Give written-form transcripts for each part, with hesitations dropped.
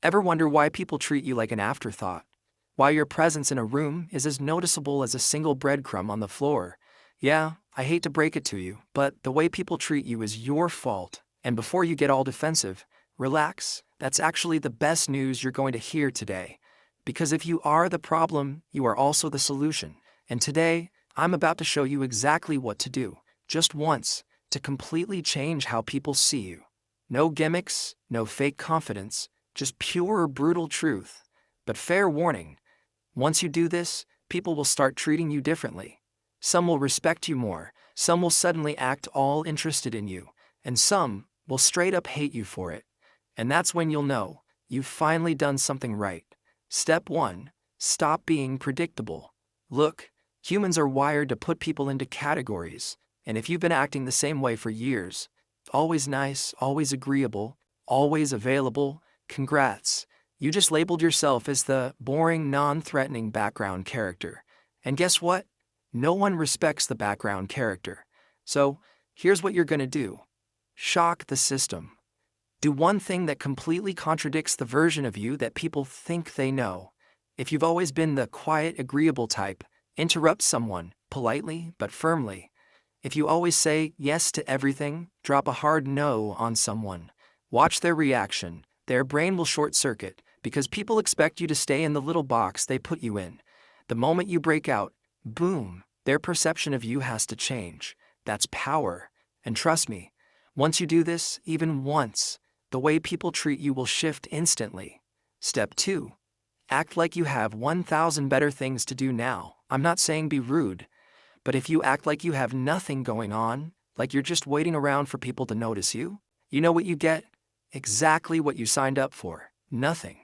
Ever wonder why people treat you like an afterthought? Why your presence in a room is as noticeable as a single breadcrumb on the floor? Yeah, I hate to break it to you, but the way people treat you is your fault. And before you get all defensive, relax. That's actually the best news you're going to hear today. Because if you are the problem, you are also the solution. And today, I'm about to show you exactly what to do, just once, to completely change how people see you. No gimmicks, no fake confidence, just pure brutal truth. But fair warning, once you do this, people will start treating you differently. Some will respect you more, some will suddenly act all interested in you, and some will straight up hate you for it. And that's when you'll know you've finally done something right. Step 1. Stop being predictable. Look, humans are wired to put people into categories, and if you've been acting the same way for years, always nice, always agreeable, always available, congrats. You just labeled yourself as the boring, non-threatening background character. And guess what? No one respects the background character. So, here's what you're gonna do. Shock the system. Do one thing that completely contradicts the version of you that people think they know. If you've always been the quiet, agreeable type, interrupt someone, politely but firmly. If you always say yes to everything, drop a hard no on someone. Watch their reaction. Their brain will short-circuit, because people expect you to stay in the little box they put you in. The moment you break out, boom, their perception of you has to change. That's power. And trust me, once you do this, even once, the way people treat you will shift instantly. Step 2. Act like you have 1,000 better things to do now. I'm not saying be rude, but if you act like you have nothing going on, like you're just waiting around for people to notice you, you know what you get? Exactly what you signed up for. Nothing.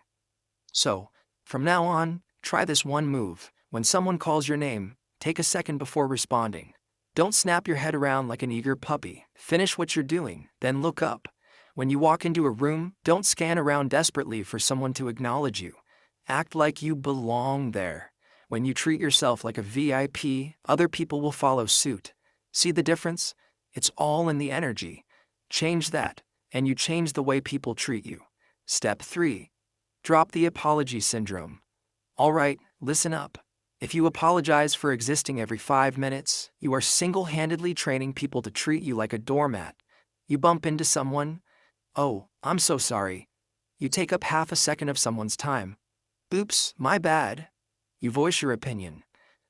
So, from now on, try this one move. When someone calls your name, take a second before responding. Don't snap your head around like an eager puppy. Finish what you're doing, then look up. When you walk into a room, don't scan around desperately for someone to acknowledge you. Act like you belong there. When you treat yourself like a VIP, other people will follow suit. See the difference? It's all in the energy. Change that, and you change the way people treat you. Step 3. Drop the apology syndrome. All right, listen up. If you apologize for existing every 5 minutes, you are single-handedly training people to treat you like a doormat. You bump into someone, "Oh, I'm so sorry." You take up half a second of someone's time. "Oops, my bad." You voice your opinion.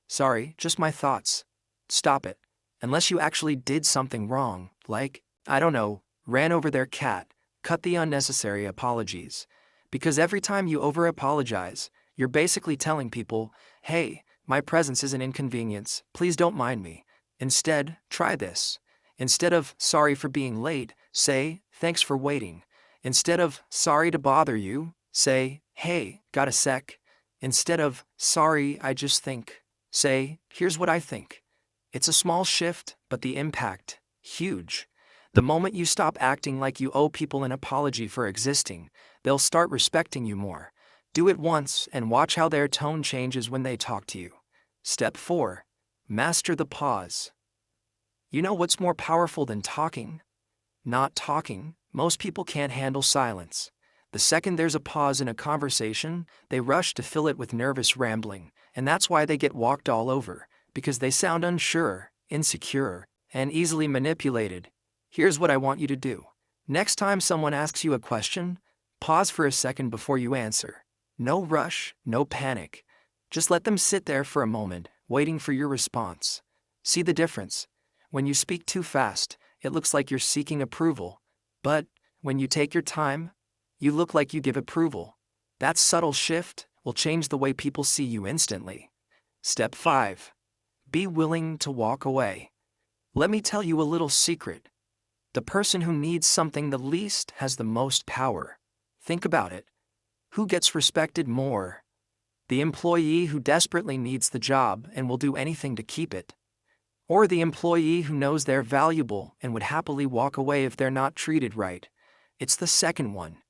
"Sorry, just my thoughts." Stop it. Unless you actually did something wrong, like, I don't know, ran over their cat, cut the unnecessary apologies. Because every time you over-apologize, you're basically telling people, "Hey, my presence is an inconvenience, please don't mind me." Instead, try this. Instead of "sorry for being late," say "thanks for waiting." Instead of "sorry to bother you," say "hey, got a sec." Instead of "sorry, I just think," say "here's what I think." It's a small shift, but the impact, huge. The moment you stop acting like you owe people an apology for existing, they'll start respecting you more. Do it once and watch how their tone changes when they talk to you. Step 4. Master the pause. You know what's more powerful than talking? Not talking. Most people can't handle silence. The second there's a pause in a conversation, they rush to fill it with nervous rambling, and that's why they get walked all over, because they sound unsure, insecure, and easily manipulated. Here's what I want you to do. Next time someone asks you a question, pause for a second before you answer. No rush, no panic. Just let them sit there for a moment, waiting for your response. See the difference? When you speak too fast, it looks like you're seeking approval. But when you take your time, you look like you give approval. That subtle shift will change the way people see you instantly. Step 5. Be willing to walk away. Let me tell you a little secret. The person who needs something the least has the most power. Think about it. Who gets respected more? The employee who desperately needs the job and will do anything to keep it? Or the employee who knows they're valuable and would happily walk away if they're not treated right? It's the second one.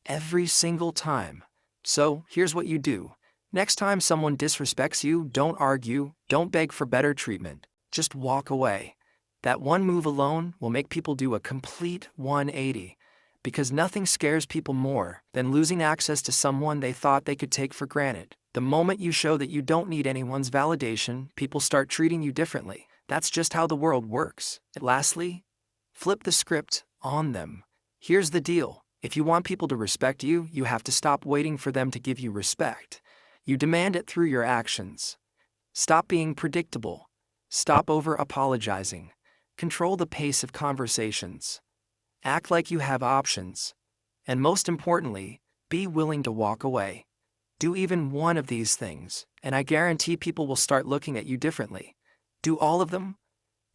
Every single time. So, here's what you do. Next time someone disrespects you, don't argue, don't beg for better treatment. Just walk away. That one move alone will make people do a complete 180. Because nothing scares people more than losing access to someone they thought they could take for granted. The moment you show that you don't need anyone's validation, people start treating you differently. That's just how the world works. And lastly, flip the script on them. Here's the deal. If you want people to respect you, you have to stop waiting for them to give you respect. You demand it through your actions. Stop being predictable. Stop over-apologizing. Control the pace of conversations. Act like you have options. And most importantly, be willing to walk away. Do even one of these things, and I guarantee people will start looking at you differently. Do all of them?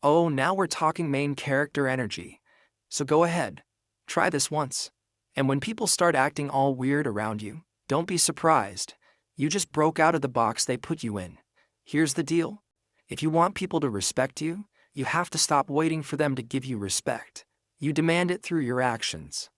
Oh, now we're talking main character energy. So go ahead. Try this once. And when people start acting all weird around you, don't be surprised. You just broke out of the box they put you in. Here's the deal. If you want people to respect you, you have to stop waiting for them to give you respect. You demand it through your actions.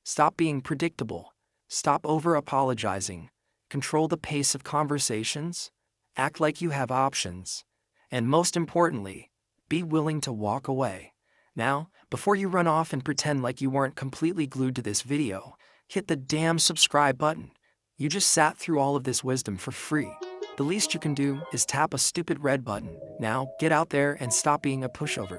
Stop being predictable. Stop over-apologizing. Control the pace of conversations. Act like you have options. And most importantly, be willing to walk away. Now, before you run off and pretend like you weren't completely glued to this video, hit the damn subscribe button. You just sat through all of this wisdom for free. The least you can do is tap a stupid red button. Now, get out there and stop being a pushover.